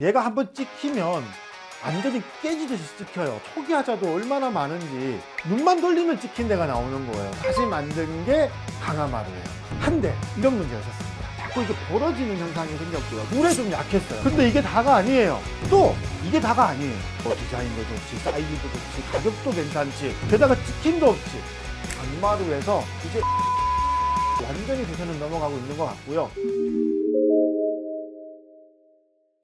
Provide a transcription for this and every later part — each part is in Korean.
얘가 한번 찍히면 완전히 깨지듯이 찍혀요. 초기화자도 얼마나 많은지 눈만 돌리면 찍힌 데가 나오는 거예요. 다시 만든 게 강화마루예요. 한 대 이런 문제가 있었습니다. 자꾸 이게 벌어지는 현상이 생겼고요. 물에 좀 약했어요. 근데 이게 다가 아니에요. 또 이게 다가 아니에요. 디자인도 좋지, 사이즈도 좋지, 가격도 괜찮지, 게다가 찍힘도 없지. 강마루에서 이제 완전히 대세는 넘어가고 있는 것 같고요.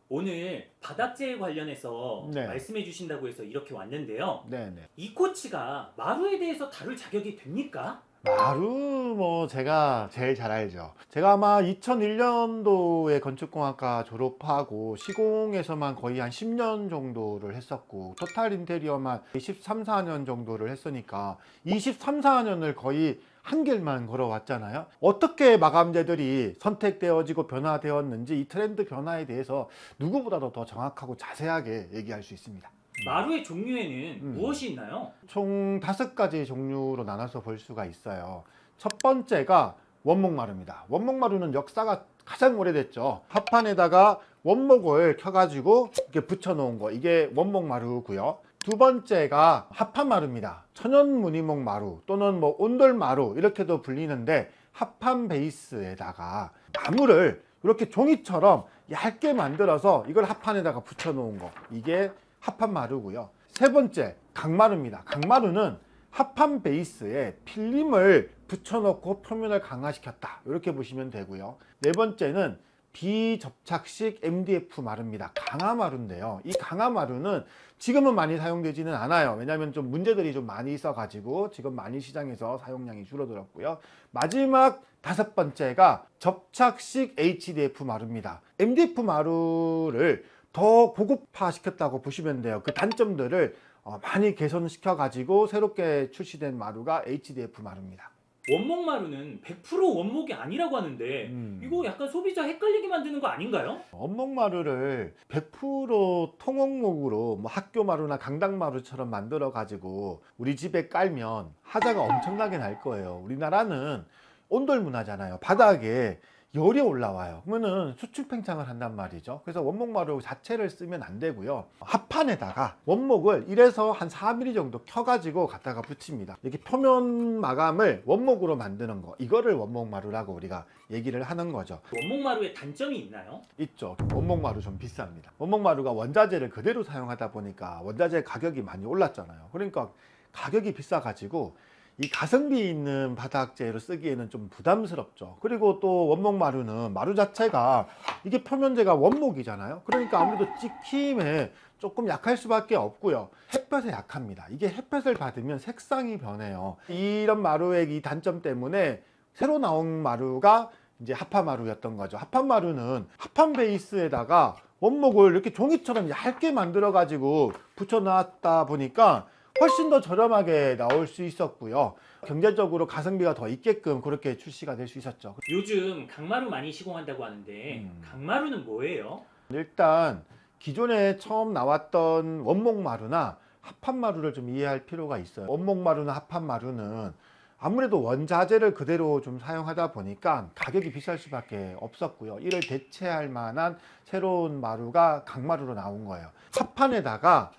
오늘 바닥재에 관련해서 네. 말씀해 주신다고 해서 이렇게 왔는데요. 네네. 이 코치가 마루에 대해서 다룰 자격이 됩니까? 마루 제가 제일 잘 알죠. 제가 아마 2001년도에 건축공학과 졸업하고 시공에서만 거의 한 10년 정도를 했었고 토탈 인테리어만 13, 14년 정도를 했으니까 23, 4년을 거의 한 길만 걸어왔잖아요. 어떻게 마감재들이 선택되어지고 변화되었는지 이 트렌드 변화에 대해서 누구보다도 더 정확하고 자세하게 얘기할 수 있습니다. 마루의 종류에는 무엇이 있나요? 총 5가지 종류로 나눠서 볼 수가 있어요. 첫 번째가 원목마루입니다. 원목마루는 역사가 가장 오래됐죠. 합판에다가 원목을 켜가지고 이렇게 붙여놓은 거, 이게 원목마루고요. 두 번째가 합판마루입니다. 천연무늬목 마루 또는 온돌마루 이렇게도 불리는데, 합판 베이스에다가 나무를 이렇게 종이처럼 얇게 만들어서 이걸 합판에다가 붙여놓은 거, 이게 합판마루고요. 세 번째 강마루입니다. 강마루는 합판 베이스에 필름을 붙여놓고 표면을 강화시켰다, 이렇게 보시면 되고요. 네 번째는 비접착식 MDF 마루입니다. 강화마루인데요. 이 강화마루는 지금은 많이 사용되지는 않아요. 왜냐하면 좀 문제들이 좀 많이 있어가지고 지금 많이 시장에서 사용량이 줄어들었고요. 마지막 5번째가 접착식 HDF 마루입니다. MDF 마루를 더 고급화 시켰다고 보시면 돼요. 그 단점들을 많이 개선시켜 가지고 새롭게 출시된 마루가 HDF 마루입니다. 원목 마루는 100% 원목이 아니라고 하는데 이거 약간 소비자 헷갈리게 만드는 거 아닌가요? 원목마루를 100% 통원목으로 학교마루나 강당마루처럼 만들어 가지고 우리 집에 깔면 하자가 엄청나게 날 거예요. 우리나라는 온돌 문화잖아요. 바닥에 열이 올라와요. 그러면은 수축 팽창을 한단 말이죠. 그래서 원목마루 자체를 쓰면 안 되고요. 합판에다가 원목을 1에서 한 4mm 정도 켜가지고 갖다가 붙입니다. 이렇게 표면 마감을 원목으로 만드는 거, 이거를 원목마루라고 우리가 얘기를 하는 거죠. 원목 마루에 단점이 있나요? 있죠. 원목마루 좀 비쌉니다. 원목마루가 원자재를 그대로 사용하다 보니까 원자재 가격이 많이 올랐잖아요. 그러니까 가격이 비싸가지고 이 가성비 있는 바닥재로 쓰기에는 좀 부담스럽죠. 그리고 또 원목마루는 마루 자체가 이게 표면재가 원목이잖아요. 그러니까 아무래도 찍힘에 조금 약할 수밖에 없고요. 햇볕에 약합니다. 이게 햇볕을 받으면 색상이 변해요. 이런 마루의 이 단점 때문에 새로 나온 마루가 이제 합판마루였던 거죠. 합판마루는 합판 베이스에다가 원목을 이렇게 종이처럼 얇게 만들어 가지고 붙여놨다 보니까 훨씬 더 저렴하게 나올 수 있었고요. 경제적으로 가성비가 더 있게끔 그렇게 출시가 될 수 있었죠. 요즘 강마루 많이 시공한다고 하는데 강마루는 뭐예요? 일단 기존에 처음 나왔던 원목마루나 합판마루를 좀 이해할 필요가 있어요. 원목마루나 합판마루는 아무래도 원자재를 그대로 좀 사용하다 보니까 가격이 비쌀 수밖에 없었고요. 이를 대체할 만한 새로운 마루가 강마루로 나온 거예요. 합판에다가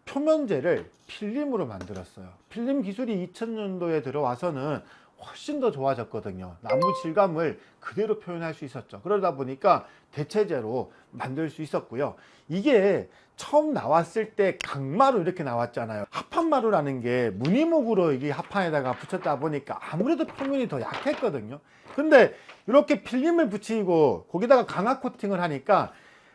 표면재를 필름으로 만들었어요. 필름 기술이 2000년도에 들어와서는 훨씬 더 좋아졌거든요. 나무 질감을 그대로 표현할 수 있었죠. 그러다 보니까 대체재로 만들 수 있었고요. 이게 처음 나왔을 때 강마루 이렇게 나왔잖아요. 합판마루라는 게 무늬목으로 이게 합판에다가 붙였다 보니까 아무래도 표면이 더 약했거든요. 근데 이렇게 필름을 붙이고 거기다가 강화 코팅을 하니까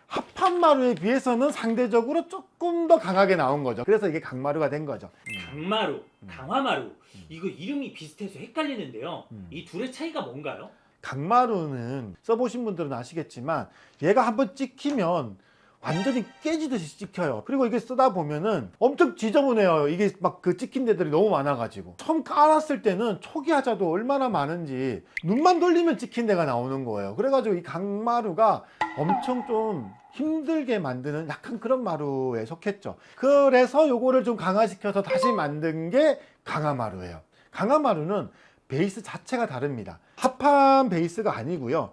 합판마루에 비해서는 상대적으로 조금 더 강하게 나온 거죠. 그래서 이게 강마루가 된 거죠. 강마루, 강화마루 이거 이름이 비슷해서 헷갈리는데요. 이 둘의 차이가 뭔가요? 강마루는 써보신 분들은 아시겠지만 얘가 한번 찍히면 완전히 깨지듯이 찍혀요. 그리고 이게 쓰다 보면은 엄청 지저분해요. 이게 막 그 찍힌 데들이 너무 많아가지고 처음 깔았을 때는 초기화자도 얼마나 많은지 눈만 돌리면 찍힌 데가 나오는 거예요. 그래가지고 이 강마루가 엄청 좀 힘들게 만드는 약간 그런 마루에 속했죠. 그래서 요거를 좀 강화시켜서 다시 만든 게 강화마루예요. 강화마루는 베이스 자체가 다릅니다. 합판 베이스가 아니고요.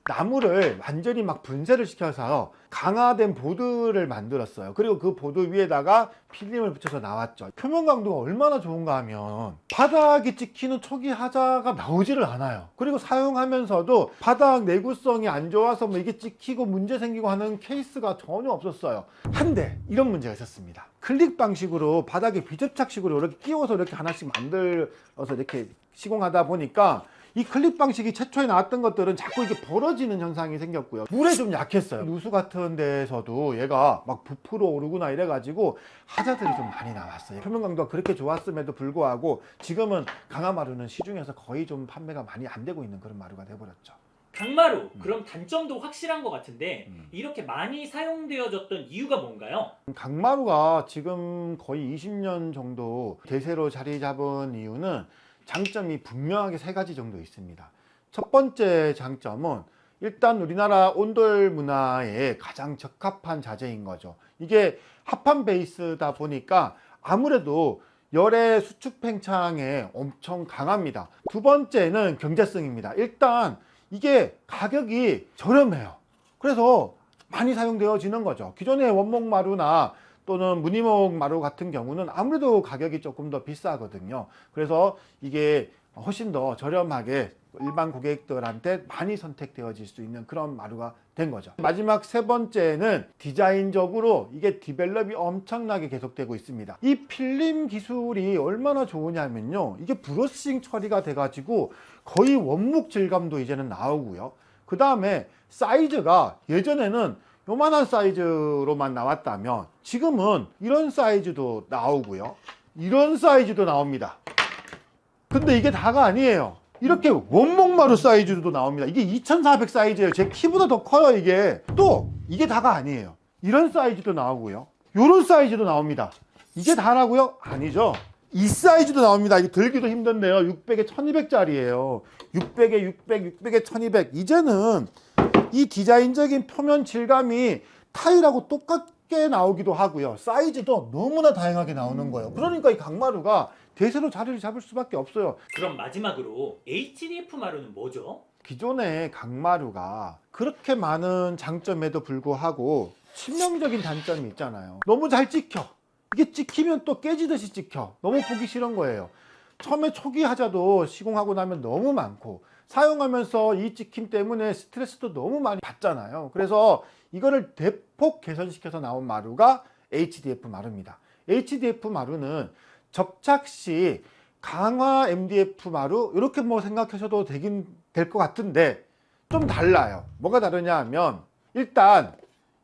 나무를 완전히 막 분쇄를 시켜서 강화된 보드를 만들었어요. 그리고 그 보드 위에다가 필름을 붙여서 나왔죠. 표면 강도가 얼마나 좋은가 하면 바닥이 찍히는 초기 하자가 나오지를 않아요. 그리고 사용하면서도 바닥 내구성이 안 좋아서 뭐 이게 찍히고 문제 생기고 하는 케이스가 전혀 없었어요. 한데 이런 문제가 있었습니다. 클릭 방식으로 바닥에 비접착식으로 이렇게 끼워서 이렇게 하나씩 만들어서 이렇게 시공하다 보니까 이 클립 방식이 최초에 나왔던 것들은 자꾸 이게 벌어지는 현상이 생겼고요. 물에 좀 약했어요. 누수 같은 데서도 얘가 막 부풀어 오르구나 이래가지고 하자들이 좀 많이 나왔어요. 표면 강도가 그렇게 좋았음에도 불구하고 지금은 강화마루는 시중에서 거의 좀 판매가 많이 안 되고 있는 그런 마루가 돼버렸죠. 강마루, 그럼 단점도 확실한 것 같은데 이렇게 많이 사용되어졌던 이유가 뭔가요? 강마루가 지금 거의 20년 정도 대세로 자리 잡은 이유는 장점이 분명하게 세 가지 정도 있습니다. 첫 번째 장점은 일단 우리나라 온돌 문화에 가장 적합한 자재인 거죠. 이게 합판 베이스다 보니까 아무래도 열의 수축 팽창에 엄청 강합니다. 두 번째는 경제성입니다. 일단 이게 가격이 저렴해요. 그래서 많이 사용되어지는 거죠. 기존의 원목 마루나 또는 무늬목 마루 같은 경우는 아무래도 가격이 조금 더 비싸거든요. 그래서 이게 훨씬 더 저렴하게 일반 고객들한테 많이 선택되어질 수 있는 그런 마루가 된 거죠. 마지막 세 번째는 디자인적으로 이게 디벨롭이 엄청나게 계속되고 있습니다. 이 필름 기술이 얼마나 좋으냐면요, 이게 브러싱 처리가 돼 가지고 거의 원목 질감도 이제는 나오고요. 그 다음에 사이즈가 예전에는 요만한 사이즈로만 나왔다면 지금은 이런 사이즈도 나오고요, 이런 사이즈도 나옵니다. 근데 이게 다가 아니에요. 이렇게 원목마루 사이즈도 나옵니다. 이게 2400 사이즈예요. 제 키보다 더 커요. 이게 또 이게 다가 아니에요. 이런 사이즈도 나오고요, 이런 사이즈도 나옵니다. 이게 다라고요? 아니죠. 이 사이즈도 나옵니다. 이거 들기도 힘든데요. 600에 1200짜리예요 600에 600, 600에 1200. 이제는 이 디자인적인 표면 질감이 타일하고 똑같게 나오기도 하고요, 사이즈도 너무나 다양하게 나오는 거예요. 그러니까 이 강마루가 대세로 자리를 잡을 수밖에 없어요. 그럼 마지막으로 HDF 마루는 뭐죠? 기존의 강마루가 그렇게 많은 장점에도 불구하고 치명적인 단점이 있잖아요. 너무 잘 찍혀. 이게 찍히면 또 깨지듯이 찍혀. 너무 보기 싫은 거예요. 처음에 초기 하자도 시공하고 나면 너무 많고 사용하면서 이 찍힘 때문에 스트레스도 너무 많이 받잖아요. 그래서 이거를 대폭 개선시켜서 나온 마루가 HDF 마루입니다. HDF 마루는 접착 시 강화 MDF 마루 이렇게 뭐 생각하셔도 되긴 될 것 같은데 좀 달라요. 뭐가 다르냐 하면 일단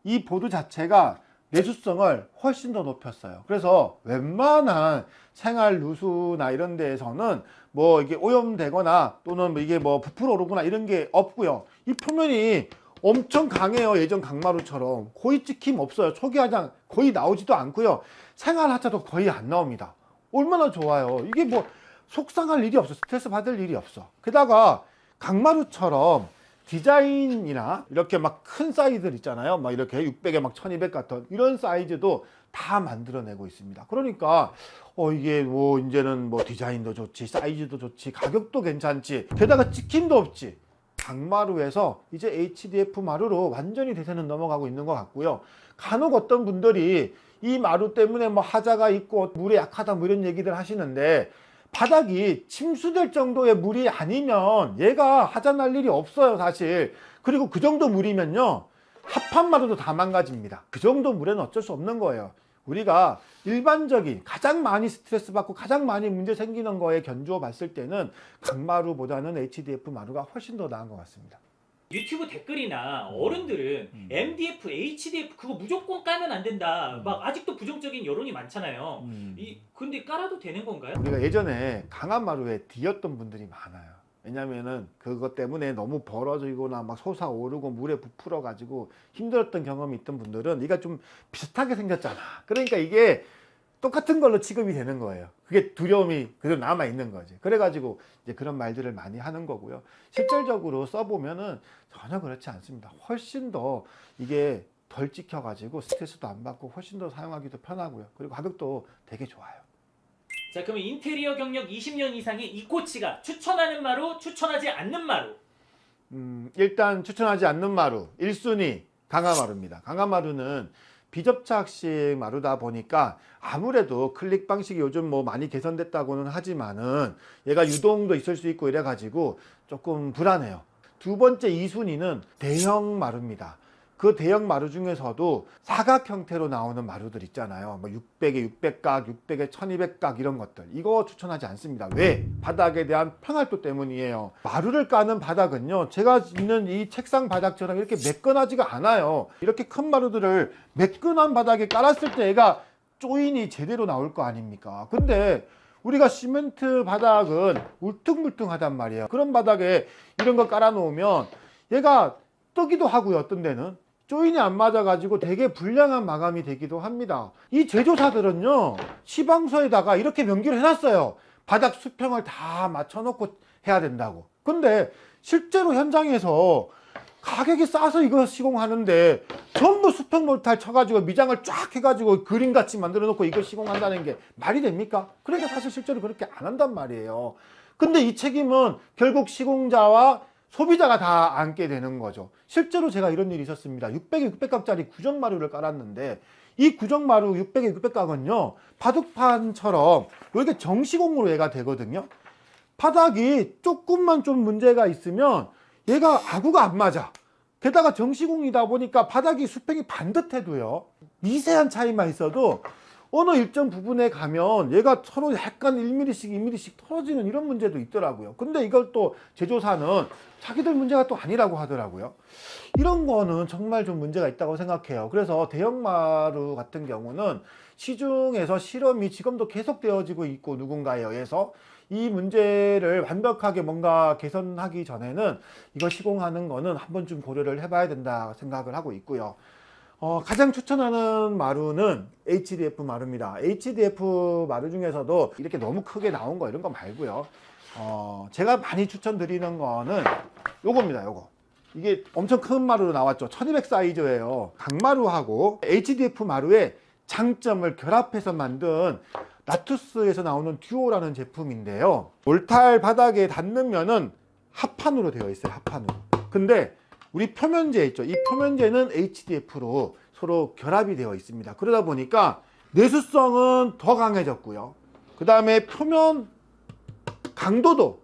이 보드 자체가 내수성을 훨씬 더 높였어요. 그래서 웬만한 생활 누수나 이런 데에서는 뭐 이게 오염되거나 또는 뭐 이게 뭐 부풀어 오르거나 이런 게 없고요. 이 표면이 엄청 강해요. 예전 강마루처럼 거의 찍힘 없어요. 초기 화장 거의 나오지도 않고요. 생활 하자도 거의 안 나옵니다. 얼마나 좋아요. 이게 뭐 속상할 일이 없어. 스트레스 받을 일이 없어. 게다가 강마루처럼 디자인이나 이렇게 막 큰 사이즈들 있잖아요. 막 이렇게 600에 막 1200 같은 이런 사이즈도 다 만들어내고 있습니다. 그러니까 이게 뭐 이제는 뭐 디자인도 좋지, 사이즈도 좋지, 가격도 괜찮지, 게다가 찍힘도 없지. 강마루에서 이제 HDF 마루로 완전히 대세는 넘어가고 있는 것 같고요. 간혹 어떤 분들이 이 마루 때문에 뭐 하자가 있고 물에 약하다 뭐 이런 얘기들 하시는데 바닥이 침수될 정도의 물이 아니면 얘가 하자 날 일이 없어요, 사실. 그리고 그 정도 물이면요, 합판마루도 다 망가집니다. 그 정도 물에는 어쩔 수 없는 거예요. 우리가 일반적인 가장 많이 스트레스 받고 가장 많이 문제 생기는 거에 견주어 봤을 때는 강마루보다는 HDF 마루가 훨씬 더 나은 것 같습니다. 유튜브 댓글이나 어른들은 MDF, HDF 그거 무조건 까면 안 된다. 막 아직도 부정적인 여론이 많잖아요. 근데 깔아도 되는 건가요? 우리가 예전에 강화마루에 뒤였던 분들이 많아요. 왜냐면은 그것 때문에 너무 벌어지거나 막 솟아오르고 물에 부풀어 가지고 힘들었던 경험이 있던 분들은 이가 좀 비슷하게 생겼잖아. 그러니까 이게 똑같은 걸로 취급이 되는 거예요. 그게 두려움이 그대로 남아 있는 거지. 그래가지고 이제 그런 말들을 많이 하는 거고요. 실질적으로 써보면은 전혀 그렇지 않습니다. 훨씬 더 이게 덜 찍혀가지고 스트레스도 안 받고 훨씬 더 사용하기도 편하고요. 그리고 가격도 되게 좋아요. 자, 그러면 인테리어 경력 20년 이상의 이코치가 추천하는 마루, 추천하지 않는 마루 일단 추천하지 않는 마루 1순위 강화마루입니다. 강화마루는 비접착식 마루다 보니까 아무래도 클릭 방식이 요즘 뭐 많이 개선됐다고는 하지만은 얘가 유동도 있을 수 있고 이래 가지고 조금 불안해요. 두 번째 2순위는 대형 마루입니다. 그 대형 마루 중에서도 사각 형태로 나오는 마루들 있잖아요. 뭐 600에 600각, 600에 1200각 이런 것들. 이거 추천하지 않습니다. 왜? 바닥에 대한 평활도 때문이에요. 마루를 까는 바닥은요. 제가 있는 이 책상 바닥처럼 이렇게 매끈하지가 않아요. 이렇게 큰 마루들을 매끈한 바닥에 깔았을 때 얘가 조인이 제대로 나올 거 아닙니까? 근데 우리가 시멘트 바닥은 울퉁불퉁하단 말이에요. 그런 바닥에 이런 거 깔아 놓으면 얘가 뜨기도 하고요. 어떤 데는 조인이 안 맞아가지고 되게 불량한 마감이 되기도 합니다. 이 제조사들은요, 시방서에다가 이렇게 명기를 해놨어요. 바닥 수평을 다 맞춰놓고 해야 된다고. 근데 실제로 현장에서 가격이 싸서 이거 시공하는데 전부 수평 몰탈 쳐가지고 미장을 쫙 해가지고 그림같이 만들어 놓고 이거 시공한다는 게 말이 됩니까? 그러니까 사실 실제로 그렇게 안 한단 말이에요. 근데 이 책임은 결국 시공자와 소비자가 다 안게 되는 거죠. 실제로 제가 이런 일이 있었습니다. 600에 600각짜리 구정마루를 깔았는데 이 구정마루 600에 600각은요 바둑판처럼 이렇게 정시공으로 얘가 되거든요. 바닥이 조금만 좀 문제가 있으면 얘가 아구가 안 맞아. 게다가 정시공이다 보니까 바닥이 수평이 반듯해도요 미세한 차이만 있어도 어느 일정 부분에 가면 얘가 서로 약간 1mm씩 2mm씩 떨어지는 이런 문제도 있더라고요. 근데 이걸 또 제조사는 자기들 문제가 또 아니라고 하더라고요. 이런 거는 정말 좀 문제가 있다고 생각해요. 그래서 대형마루 같은 경우는 시중에서 실험이 지금도 계속되어지고 있고 누군가에 의해서 이 문제를 완벽하게 뭔가 개선하기 전에는 이거 시공하는 거는 한 번쯤 고려를 해봐야 된다 생각을 하고 있고요. 가장 추천하는 마루는 HDF 마루입니다. HDF 마루 중에서도 이렇게 너무 크게 나온 거 이런 거 말고요. 제가 많이 추천드리는 거는 요겁니다. 요거. 이게 엄청 큰 마루로 나왔죠. 1200 사이즈예요. 강마루하고 HDF 마루의 장점을 결합해서 만든 나투스에서 나오는 듀오라는 제품인데요. 몰탈 바닥에 닿는 면은 합판으로 되어 있어요. 합판으로. 근데 우리 표면재 있죠. 이 표면재는 HDF로 서로 결합이 되어 있습니다. 그러다 보니까 내수성은 더 강해졌고요. 그 다음에 표면 강도도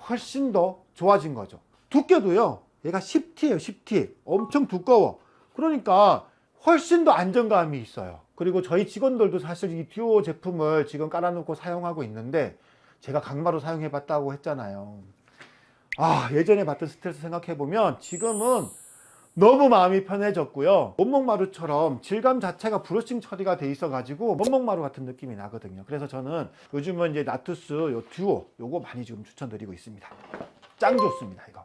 훨씬 더 좋아진 거죠. 두께도요. 얘가 10T예요. 10T. 엄청 두꺼워. 그러니까 훨씬 더 안정감이 있어요. 그리고 저희 직원들도 사실 이 듀오 제품을 지금 깔아놓고 사용하고 있는데 제가 강마루 사용해 봤다고 했잖아요. 예전에 봤던 스트레스 생각해보면 지금은 너무 마음이 편해졌고요. 원목마루처럼 질감 자체가 브러싱 처리가 돼 있어가지고 원목마루 같은 느낌이 나거든요. 그래서 저는 요즘은 이제 나투스 요 듀오 요거 많이 지금 추천드리고 있습니다. 짱 좋습니다, 이거.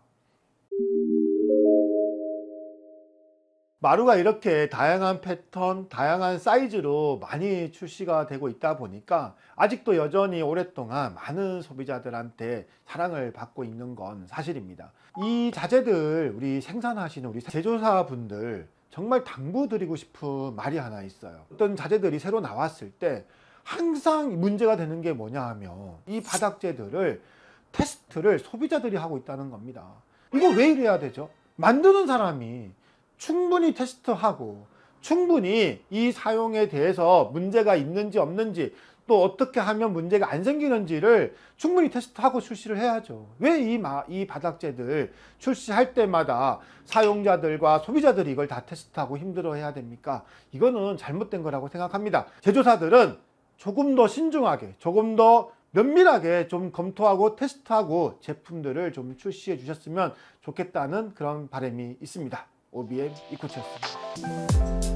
마루가 이렇게 다양한 패턴, 다양한 사이즈로 많이 출시가 되고 있다 보니까 아직도 여전히 오랫동안 많은 소비자들한테 사랑을 받고 있는 건 사실입니다. 이 자재들 우리 생산하시는 우리 제조사분들 정말 당부드리고 싶은 말이 하나 있어요. 어떤 자재들이 새로 나왔을 때 항상 문제가 되는 게 뭐냐 하면 이 바닥재들을 테스트를 소비자들이 하고 있다는 겁니다. 이거 왜 이래야 되죠? 만드는 사람이 충분히 테스트하고 충분히 이 사용에 대해서 문제가 있는지 없는지 또 어떻게 하면 문제가 안 생기는지를 충분히 테스트하고 출시를 해야죠. 왜 이 바닥재들 출시할 때마다 사용자들과 소비자들이 이걸 다 테스트하고 힘들어 해야 됩니까? 이거는 잘못된 거라고 생각합니다. 제조사들은 조금 더 신중하게, 조금 더 면밀하게 좀 검토하고 테스트하고 제품들을 좀 출시해 주셨으면 좋겠다는 그런 바람이 있습니다. OBM 이코치였습니다.